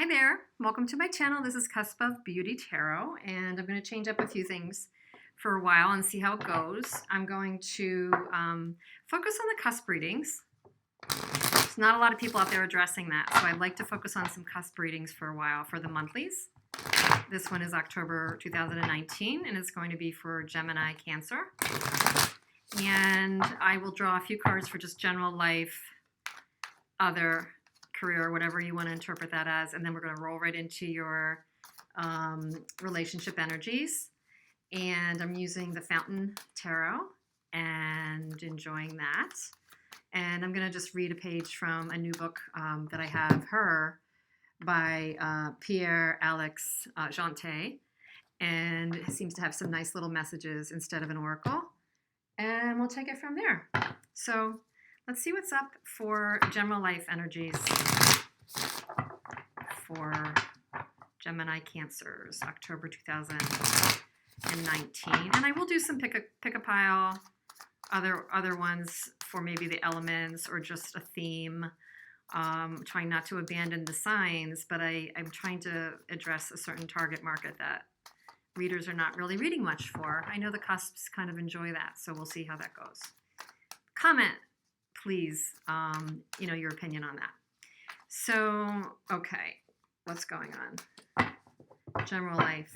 Hi there, welcome to my channel. This is Cusp of Beauty Tarot, and I'm going to change up a few things for a while and see how it goes. I'm going to focus on the cusp readings. There's not a lot of people out there addressing that, so I'd like to focus on some cusp readings for a while for the monthlies. This one is October 2019, and it's going to be for Gemini-Cancer. And I will draw a few cards for just general life, other, career, whatever you want to interpret that as, and then we're going to roll right into your relationship energies. And I'm using the Fountain Tarot and enjoying that. And I'm going to just read a page from a new book that I have, Her, by Pierre-Alex Jeantet, and it seems to have some nice little messages instead of an oracle. And we'll take it from there. So let's see what's up for general life energies for Gemini Cancers, October 2019. And I will do some pick a pile, other ones for maybe the elements or just a theme. Trying not to abandon the signs, but I'm trying to address a certain target market that readers are not really reading much for. I know the cusps kind of enjoy that, so we'll see how that goes. Comment, please, your opinion on that. So, okay, what's going on? General life,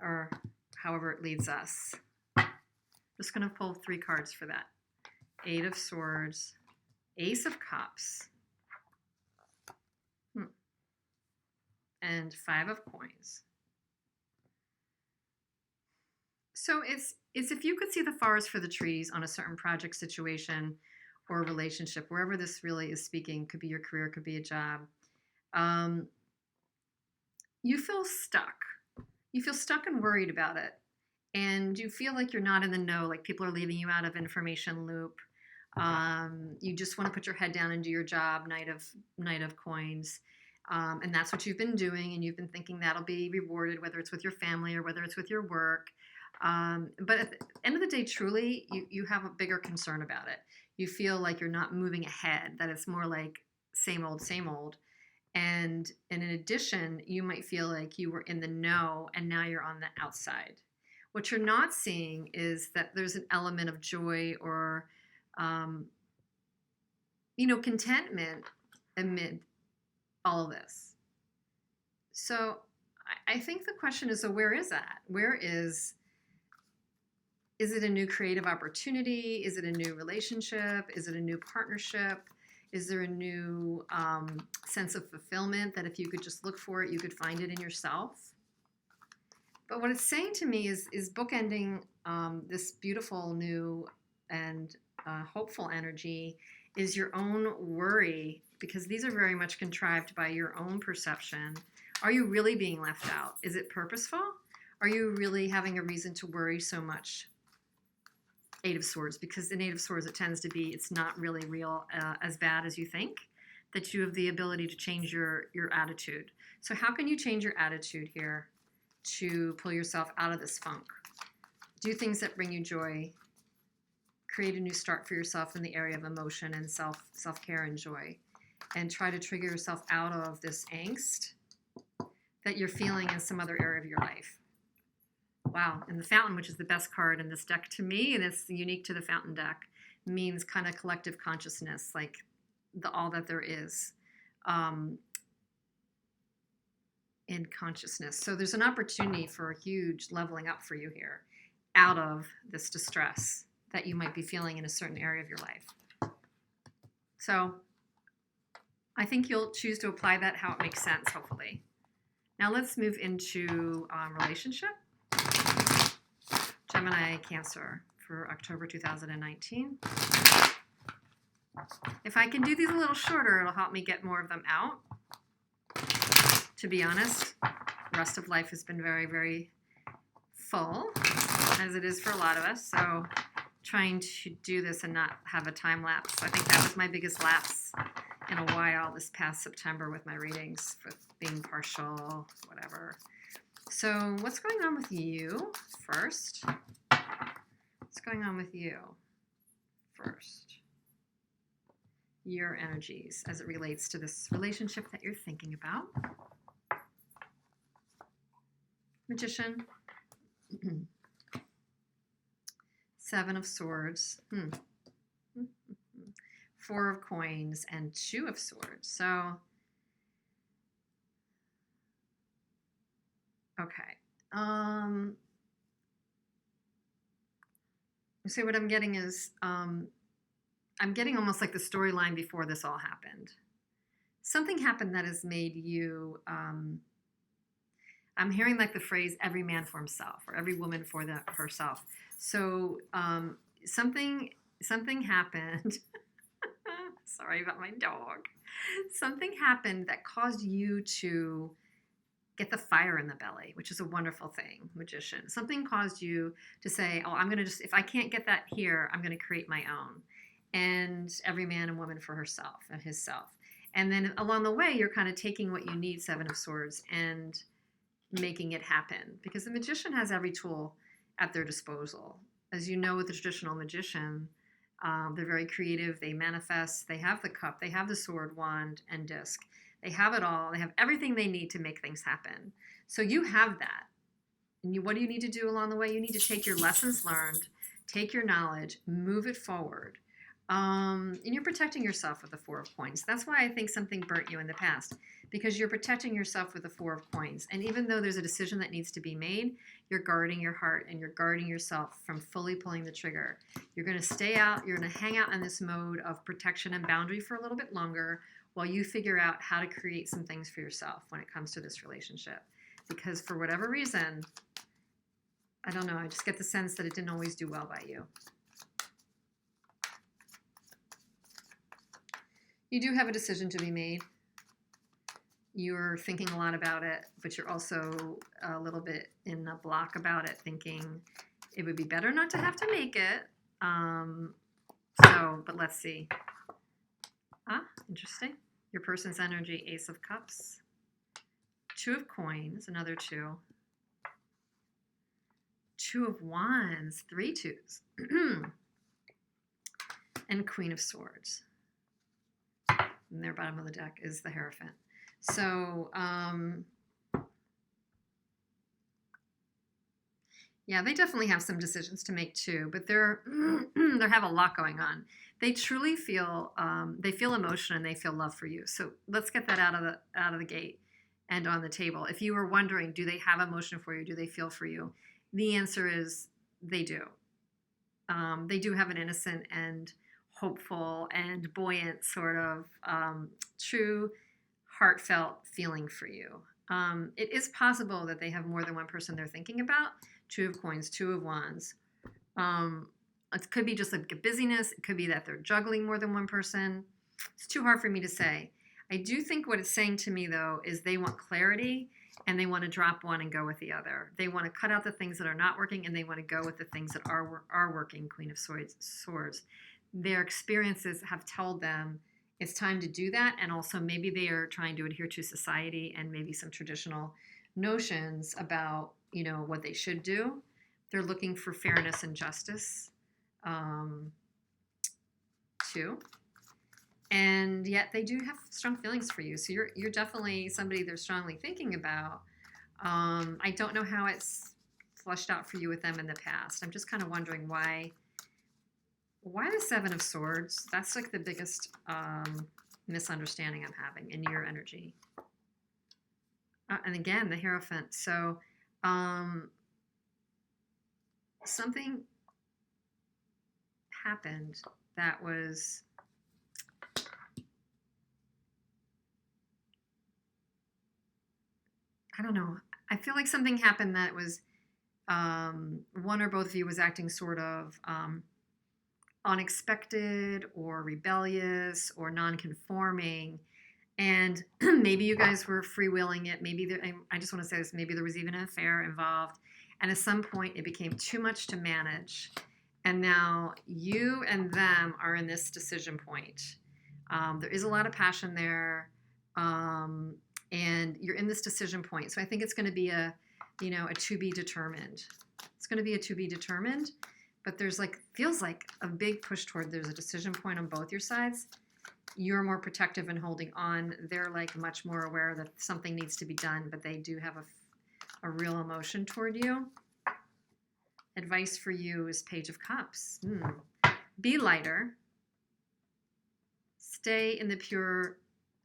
or however it leads us. Just going to pull 3 cards for that. 8 of Swords, Ace of Cups, and 5 of Coins. So it's if you could see the forest for the trees on a certain project, situation, or relationship, wherever this really is speaking, could be your career, could be a job. You feel stuck. You feel stuck and worried about it. And you feel like you're not in the know, like people are leaving you out of information loop. You just want to put your head down and do your job, Knight of Coins. And that's what you've been doing, and you've been thinking that'll be rewarded, whether it's with your family or whether it's with your work. But at the end of the day, truly, you have a bigger concern about it. You feel like you're not moving ahead, that it's more like same old, same old. And in addition, you might feel like you were in the know and now you're on the outside. What you're not seeing is that there's an element of joy or, contentment amid all of this. So I think the question is, so where is that? Is it a new creative opportunity? Is it a new relationship? Is it a new partnership? Is there a new sense of fulfillment that if you could just look for it, you could find it in yourself? But what it's saying to me is bookending this beautiful, new, and hopeful energy is your own worry, because these are very much contrived by your own perception. Are you really being left out? Is it purposeful? Are you really having a reason to worry so much? 8 of Swords, because in 8 of Swords it tends to be, it's not really real as bad as you think, that you have the ability to change your attitude. So how can you change your attitude here to pull yourself out of this funk? Do things that bring you joy. Create a new start for yourself in the area of emotion and self-care and joy. And try to trigger yourself out of this angst that you're feeling in some other area of your life. Wow, and the Fountain, which is the best card in this deck to me, and it's unique to the Fountain deck, means kind of collective consciousness, like all that there is in consciousness. So there's an opportunity for a huge leveling up for you here, out of this distress that you might be feeling in a certain area of your life. So I think you'll choose to apply that how it makes sense, hopefully. Now let's move into relationship. Gemini Cancer for October 2019. If I can do these a little shorter, it'll help me get more of them out. To be honest, the rest of life has been very, very full, as it is for a lot of us. So trying to do this and not have a time lapse. I think that was my biggest lapse in a while this past September with my readings, with being partial, whatever. So what's going on with you first? What's going on with you first? your energies as it relates to this relationship that you're thinking about. Magician. Seven of Swords. Four of Coins and Two of Swords. So, okay. So what I'm getting is, I'm getting almost like the storyline before this all happened. Something happened that has made you, I'm hearing like the phrase, every man for himself, or every woman for herself. So something happened. Sorry about my dog. Something happened that caused you to get the fire in the belly, which is a wonderful thing, Magician. Something caused you to say, oh, I'm going to just, if I can't get that here, I'm going to create my own. And every man and woman for herself and his self. And then along the way, you're kind of taking what you need, Seven of Swords, and making it happen. Because the Magician has every tool at their disposal. As you know, with the traditional magician, they're very creative. They manifest. They have the cup. They have the sword, wand, and disc. They have it all. They have everything they need to make things happen. So you have that. And what do you need to do along the way? You need to take your lessons learned, take your knowledge, move it forward. And you're protecting yourself with the Four of Coins. That's why I think something burnt you in the past, because you're protecting yourself with the Four of Coins. And even though there's a decision that needs to be made, you're guarding your heart and you're guarding yourself from fully pulling the trigger. You're going to stay out. You're going to hang out in this mode of protection and boundary for a little bit longer while you figure out how to create some things for yourself when it comes to this relationship. Because for whatever reason, I don't know, I just get the sense that it didn't always do well by you. You do have a decision to be made. You're thinking a lot about it, but you're also a little bit in a block about it, thinking it would be better not to have to make it. But let's see. Interesting. Your person's energy, Ace of Cups. Two of Coins, another two. Two of Wands, 3 twos. And Queen of Swords. And their bottom of the deck is the Hierophant. So, yeah, they definitely have some decisions to make too, but they have a lot going on. They truly feel, they feel emotion and they feel love for you. So let's get that out of the gate and on the table. If you were wondering, do they have emotion for you? Do they feel for you? The answer is they do. They do have an innocent and hopeful and buoyant sort of true heartfelt feeling for you. It is possible that they have more than one person they're thinking about. Two of Coins, Two of Wands. It could be just like a busyness. It could be that they're juggling more than one person. It's too hard for me to say. I do think what it's saying to me, though, is they want clarity and they want to drop one and go with the other. They want to cut out the things that are not working and they want to go with the things that are working, Queen of Swords. Their experiences have told them it's time to do that. And also maybe they are trying to adhere to society and maybe some traditional notions about, you know, what they should do. They're looking for fairness and justice, too. And yet they do have strong feelings for you. So you're definitely somebody they're strongly thinking about. I don't know how it's flushed out for you with them in the past. I'm just kind of wondering why the Seven of Swords. That's like the biggest misunderstanding I'm having in your energy. And again, the Hierophant. So something happened that was... I don't know. I feel like something happened that was one or both of you was acting sort of unexpected or rebellious or non-conforming. And maybe you guys were freewheeling it. Maybe I just want to say this, maybe there was even an affair involved. And at some point it became too much to manage. And now you and them are in this decision point. There is a lot of passion there. And you're in this decision point. So I think it's going to be a to be determined. It's going to be a to be determined, but there's feels like a big push toward there's a decision point on both your sides. You're more protective and holding on. They're like much more aware that something needs to be done, but they do have a real emotion toward you. Advice for you is Page of Cups. Be lighter. Stay in the pure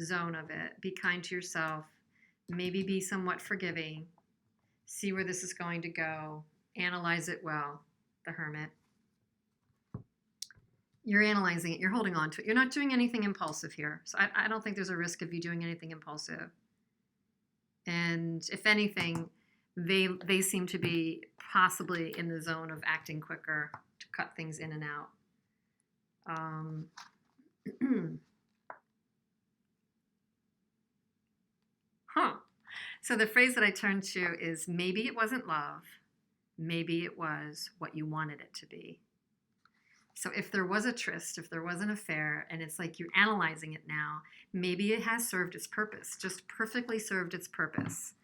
zone of it. Be kind to yourself. Maybe be somewhat forgiving. See where this is going to go. Analyze it well. The Hermit. You're analyzing it. You're holding on to it. You're not doing anything impulsive here. So I don't think there's a risk of you doing anything impulsive. And if anything, they seem to be possibly in the zone of acting quicker to cut things in and out. So the phrase that I turned to is, maybe it wasn't love, maybe it was what you wanted it to be. So if there was a tryst, if there was an affair, and it's like you're analyzing it now, maybe it has served its purpose, just perfectly served its purpose.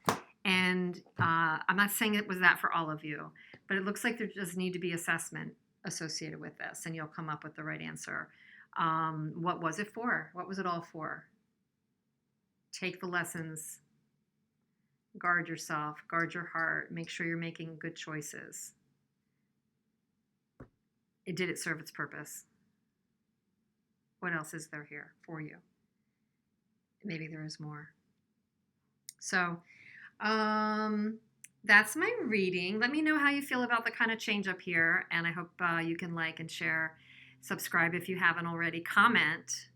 And I'm not saying it was that for all of you, but it looks like there does need to be assessment associated with this, and you'll come up with the right answer. What was it for? What was it all for? Take the lessons. Guard yourself. Guard your heart. Make sure you're making good choices. Did it serve its purpose? What else is there here for you? Maybe there is more. So that's my reading. Let me know how you feel about the kind of change up here, and I hope you can like and share, subscribe if you haven't already, comment,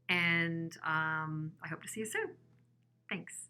and I hope to see you soon. Thanks.